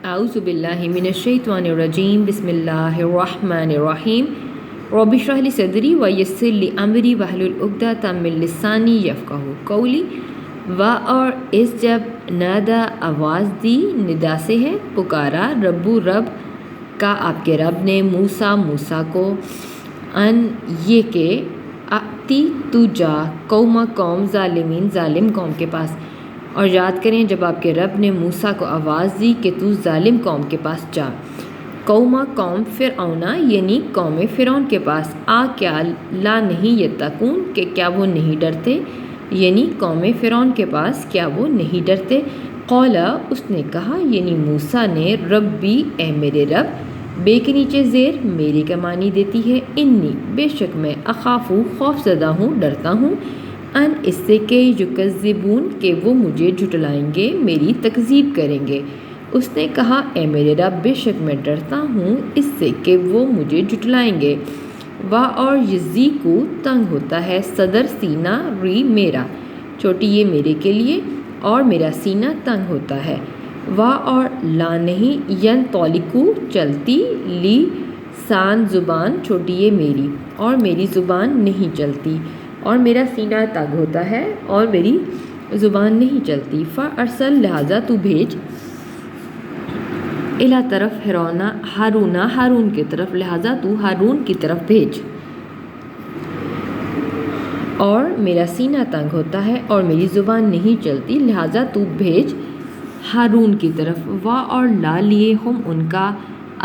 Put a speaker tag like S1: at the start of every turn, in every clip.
S1: اعوذ باللہ من الشیطان الرجیم بسم اللہ الرحمن الرحیم رب اشرح لی صدری ویسر لی امری واحلل عقدۃ من لسانی یفقہوا قولی۔ اور اس جب نادا آواز دی، ندا سے ہے پکارا، ربو رب کا آپ کے رب نے، موسیٰ کو، ان یہ کہ آتی تو جا قوم ظالمین ظالم قوم کے پاس۔ اور یاد کریں جب آپ کے رب نے موسیٰ کو آواز دی کہ تو ظالم قوم کے پاس جا۔ قوم فرعونہ یعنی قوم فرعون کے پاس، کیا لا نہیں یتقون کہ کیا وہ نہیں ڈرتے، یعنی قوم فرعون کے پاس کیا وہ نہیں ڈرتے۔ قولا اس نے کہا یعنی موسیٰ نے، ربی اے میرے رب، بے کے نیچے زیر میرے کا معنی دیتی ہے، انی بے شک میں، اخافو خوف زدہ ہوں، ڈرتا ہوں، ان اس سے کہ یکذبون کہ وہ مجھے جھٹلائیں گے، میری تکذیب کریں گے۔ اس نے کہا اے میرے رب بے شک میں ڈرتا ہوں اس سے کہ وہ مجھے جھٹلائیں گے۔ اور یزی کو تنگ ہوتا ہے صدر سینہ، ری میرا چھوٹی یہ میرے کے لیے، اور میرا سینہ تنگ ہوتا ہے۔ اور لا نہیں ین تولیکو چلتی، لی سان زبان چھوٹی یہ میری، اور میری زبان نہیں چلتی، اور میرا سینہ تنگ ہوتا ہے اور میری زبان نہیں چلتی۔ فارسل لہذا تو بھیج، الا طرف ہارون کی طرف، لہذا تو ہارون کی طرف بھیج۔ اور میرا سینہ تنگ ہوتا ہے اور میری زبان نہیں چلتی، لہذا تو بھیج ہارون کی طرف۔ اور لا لیے ہم ان کا،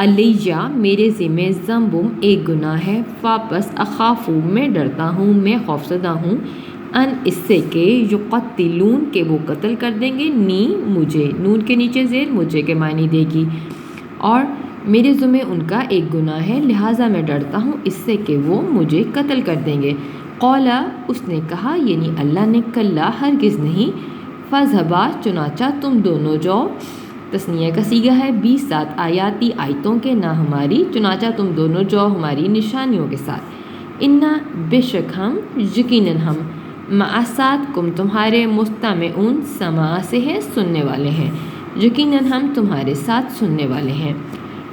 S1: علیہ میرے ذمہ، ذنبم ایک گناہ ہے، واپس اخافو میں ڈرتا ہوں، میں خوفزدہ ہوں، ان اس سے کہ یقتلون کہ وہ قتل کر دیں گے، نی مجھے، نون کے نیچے زیر مجھے کے معنی دے گی، اور میرے ذمہ ان کا ایک گناہ ہے، لہٰذا میں ڈرتا ہوں اس سے کہ وہ مجھے قتل کر دیں گے۔ قولا اس نے کہا یعنی اللہ نے، کلا ہرگز نہیں، فاذھبا چنانچہ تم دونوں جاؤ، تثنیہ کا صیغہ ہے، 20 آیاتی آیتوں کے، نہ ہماری، چنانچہ تم دونوں جاؤ ہماری نشانیوں کے ساتھ، انا بے شک ہم، یقیناً ہم، مع ساتھ کم تمہارے، مستمعون سماع سے ہے سننے والے ہیں، یقیناً ہم تمہارے ساتھ سننے والے ہیں۔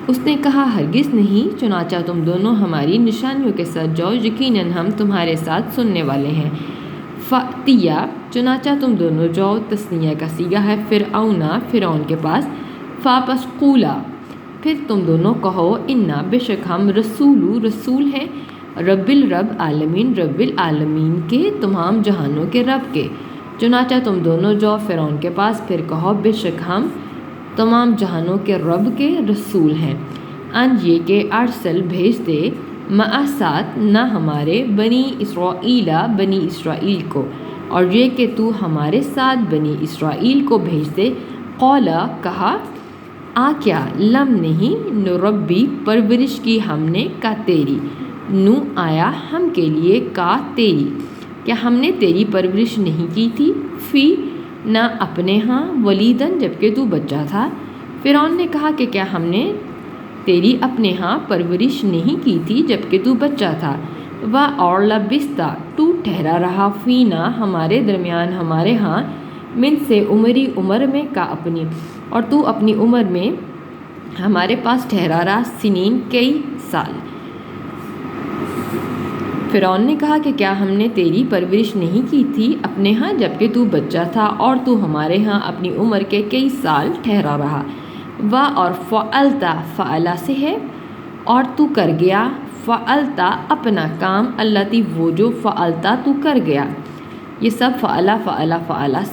S1: اس نے کہا ہرگز نہیں، چنانچہ تم دونوں ہماری نشانیوں کے ساتھ جاؤ، یقیناً ہم تمہارے ساتھ سننے والے ہیں۔ فأتیا چنانچہ تم دونوں جاؤ، تثنیہ کا صیغہ ہے، فرعون کے پاس، پس قولا پھر تم دونوں کہو، انا بے شک ہم، رسول ہیں، رب العالمین کے، تمام جہانوں کے رب کے۔ چنانچہ تم دونوں جاؤ فرعون کے پاس، پھر کہو بے شک ہم تمام جہانوں کے رب کے رسول ہیں، ان یہ کہ ارسل بھیج دے، مع ساتھ نہ ہمارے، بنی اسرائیل کو، اور یہ کہ تو ہمارے ساتھ بنی اسرائیل کو بھیج دے۔ قولا کہا، کیا لم نہیں، نربی پرورش کی ہم نے، کا تیری، نو آیا ہم کے لیے، کا تیری، کیا ہم نے تیری پرورش نہیں کی تھی، فی نہ اپنے ہاں، ولیدن جبکہ تو بچہ تھا۔ فرعون نے کہا کہ کیا ہم نے تیری اپنے ہاں پرورش نہیں کی تھی جبکہ تو بچہ تھا۔ اور لبستا تو ٹھہرا رہا، فینا ہمارے درمیان، ہمارے ہاں، من سے عمر میں، کا اپنی، اور تو اپنی عمر میں ہمارے پاس ٹھہرا رہا، سنین کئی سال۔ فرعون نے کہا کہ کیا ہم نے تیری پرورش نہیں کی تھی اپنے ہاں جبکہ تو بچہ تھا، اور تو ہمارے ہاں اپنی عمر کے کئی سال ٹھہرا رہا۔ اور فعلتا فعلا سے ہے، اور تو کر گیا، فعلتا اپنا کام، اللتی وہ جو، فعلتا تو کر گیا، یہ سب فعلا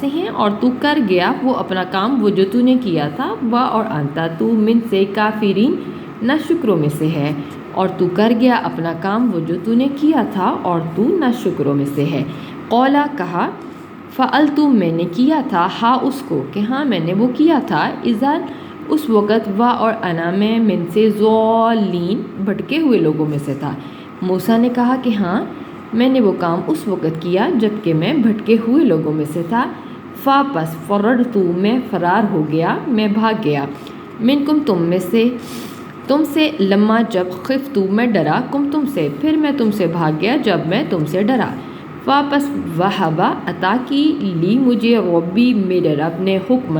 S1: سے ہیں، اور تو کر گیا وہ اپنا کام، وہ جو تو نے کیا تھا، اور انتا تو، من سے، کافرین نہ شکروں میں سے ہے، اور تو کر گیا اپنا کام، وہ جو تو نے کیا تھا، اور تو نہ شکروں میں سے ہے۔ قولا کہا، فعلتو میں نے کیا تھا، اس کو کہ ہاں میں نے وہ کیا تھا، اذن اس وقت، اور انا میں، من سے، ضالین بھٹکے ہوئے لوگوں میں سے تھا۔ موسیٰ نے کہا کہ ہاں میں نے وہ کام اس وقت کیا جبکہ میں بھٹکے ہوئے لوگوں میں سے تھا۔ پس فررتو میں فرار ہو گیا، میں بھاگ گیا، منکم تم سے، لما جب، خفتو میں ڈرا، تم سے، پھر میں تم سے بھاگ گیا جب میں تم سے ڈرا۔ واپس وہبا عطا کی، لی مجھے، ربی میرے رب نے، حکم،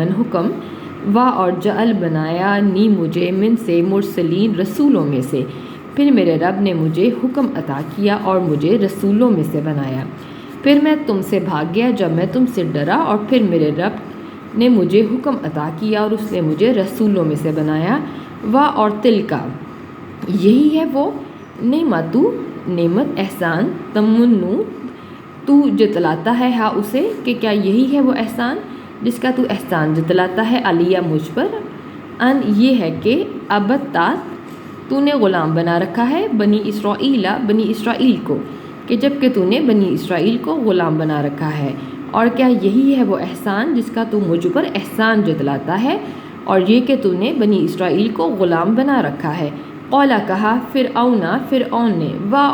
S1: اور جعل بنایا نی مجھے من سے مرسلین رسولوں میں سے، پھر میرے رب نے مجھے حکم عطا کیا اور مجھے رسولوں میں سے بنایا، پھر میں تم سے بھاگ گیا جب میں تم سے ڈرا، اور پھر میرے رب نے مجھے حکم عطا کیا اور اس نے مجھے رسولوں میں سے بنایا۔ اور تلکا یہی ہے وہ نعمت احسان تمنو تو جتلاتا ہے ہاں اسے، کہ کیا یہی ہے وہ احسان جس کا تو احسان جتلاتا ہے علیہ مجھ پر، ان یہ ہے کہ ابتات تو نے غلام بنا رکھا ہے بنی اسرائیل کو، کہ جب کہ تو نے بنی اسرائیل کو غلام بنا رکھا ہے، اور کیا یہی ہے وہ احسان جس کا تو مجھ پر احسان جتلاتا ہے، اور یہ کہ تو نے بنی اسرائیل کو غلام بنا رکھا ہے۔ قولا کہا فرعون نے،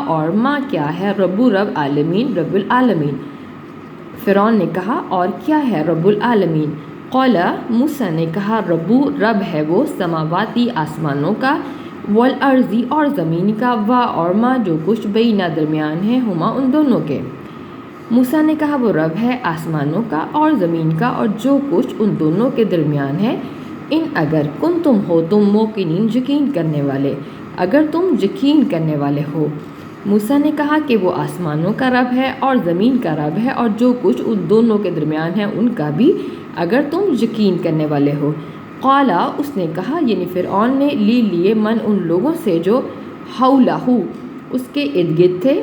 S1: اور ماں کیا ہے رب العالمین، فرعون نے کہا اور کیا ہے رب العالمین۔ قولا موسیٰ نے کہا رب ہے وہ سماواتی آسمانوں کا، والارضی اور زمین کا، اور ماں جو کچھ بینہ درمیان ہے ہما ان دونوں کے۔ موسیٰ نے کہا وہ رب ہے آسمانوں کا اور زمین کا اور جو کچھ ان دونوں کے درمیان ہے، ان اگر تم ہو تم موقنین یقین کرنے والے، اگر تم یقین کرنے والے ہو۔ موسیٰ نے کہا کہ وہ آسمانوں کا رب ہے اور زمین کا رب ہے اور جو کچھ ان دونوں کے درمیان ہے ان کا بھی، اگر تم یقین کرنے والے ہو۔ قالا اس نے کہا، یعنی فرعون نے، لیے من ان لوگوں سے جو حولہ اس کے ارد گرد تھے،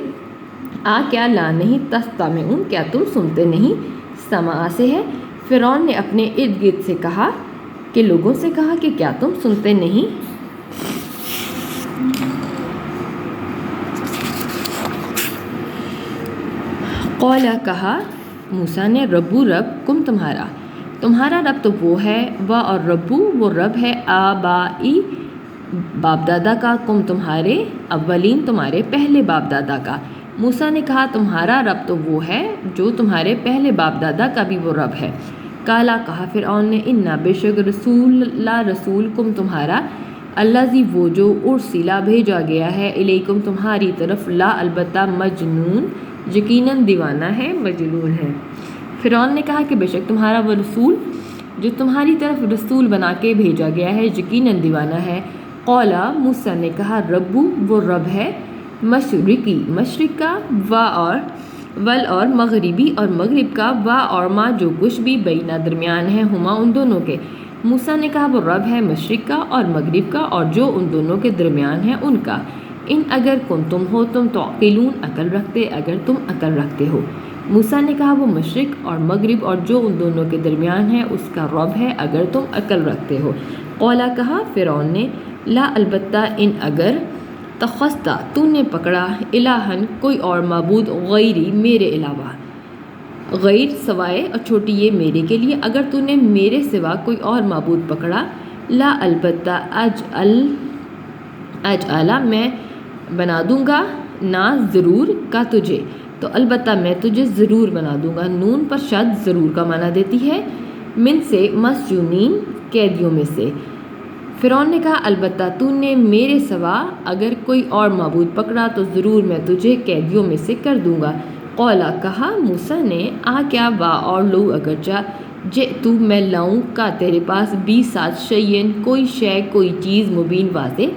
S1: کیا لا نہیں تستمعون کیا تم سنتے نہیں، سماع سے ہے۔ فرعون نے اپنے ارد گرد سے کہا کہ لوگوں سے کہا کہ کیا تم سنتے نہیں۔ قولا کہا موسیٰ نے رب کم تمہارا رب تو وہ ہے، اور ربو وہ رب ہے آبائی باپ دادا کا، کم تمہارے اولین تمہارے پہلے باپ دادا کا۔ موسیٰ نے کہا تمہارا رب تو وہ ہے جو تمہارے پہلے باپ دادا کا بھی وہ رب ہے۔ کالا کہا فرعون نے انا بے شک رسول کم تمہارا، الذی وہ جو ارسلا بھیجا گیا ہے، الیکم تمہاری طرف، لا البتہ مجنون یقیناً دیوانہ ہے، مجنون ہے۔ فرعون نے کہا کہ بے شک تمہارا وہ رسول جو تمہاری طرف رسول بنا کے بھیجا گیا ہے یقیناً دیوانہ ہے۔ قولا موسیٰ نے کہا ربو وہ رب ہے مشرق کا، اور مغربی اور مغرب کا، اور ماں جو کچھ بھی بینہ درمیان ہے ہما ان دونوں کے۔ موسیٰ نے کہا وہ رب ہے مشرق کا اور مغرب کا اور جو ان دونوں کے درمیان ہے ان کا، ان اگر تم ہو تم تعقلون عقل رکھتے، اگر تم عقل رکھتے ہو۔ موسیٰ نے کہا وہ مشرق اور مغرب اور جو ان دونوں کے درمیان ہے اس کا رب ہے اگر تم عقل رکھتے ہو۔ قولا کہا فرعون نے لا البتہ ان اگر تخذتا تو نے پکڑا الہن کوئی اور معبود غیری میرے علاوہ، غیر سوائے اور چھوٹی یہ میرے کے لیے، اگر تو نے میرے سوا کوئی اور معبود پکڑا، لا البتہ اجعلا میں بنا دوں گا، نہ ضرور کا تجھے، تو البتہ میں تجھے ضرور بنا دوں گا، نون پر شد ضرور کا معنی دیتی ہے، من سے مسجونین قیدیوں میں سے۔ فرعون نے کہا البتہ تو نے میرے سوا اگر کوئی اور معبود پکڑا تو ضرور میں تجھے قیدیوں میں سے کر دوں گا۔ قولا کہا موسیٰ نے کیا اور لو اگرچہ جئتو میں لاؤں کا تیرے پاس بھی ساتھ شیئن کوئی شے کوئی چیز مبین واضح۔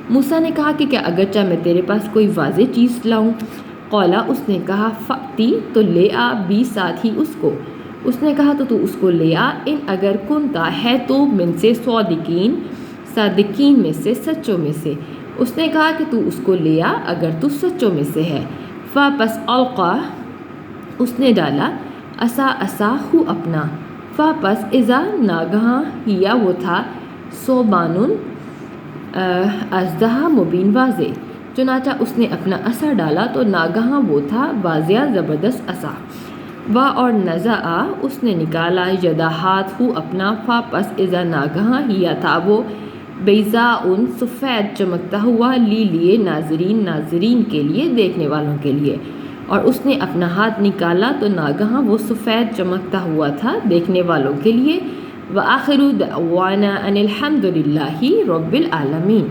S1: موسیٰ نے کہا کہ کیا اگرچہ میں تیرے پاس کوئی واضح چیز لاؤں۔ قولا اس نے کہا فأتی تو لے آ بھی ساتھ ہی اس کو، اس نے کہا تو اس کو لے آ، ان اگر کنتا ہے تو من سے صادقین میں سے سچوں میں سے، اس نے کہا کہ تو اس کو لے آ اگر تو سچوں میں سے ہے۔ فپس القا اس نے ڈالا عصاہو اپنا، فپس اذا ناگہاں ہیا وہ تھا ثعبان اژدہا مبین واضح، چنانچہ اس نے اپنا عصا ڈالا تو ناگہاں وہ تھا واضح زبردست عصا۔ اور نزعا اس نے نکالا یدا ہاتھ ہو اپنا، فپس اذا ناگہاں ہیا تھا وہ بیضاء سفید چمکتا ہوا، لیے ناظرین کے لیے دیکھنے والوں کے لیے، اور اس نے اپنا ہاتھ نکالا تو ناگہاں وہ سفید چمکتا ہوا تھا دیکھنے والوں کے لیے۔ وآخر دعوانا ان الحمد للہ رب العالمین۔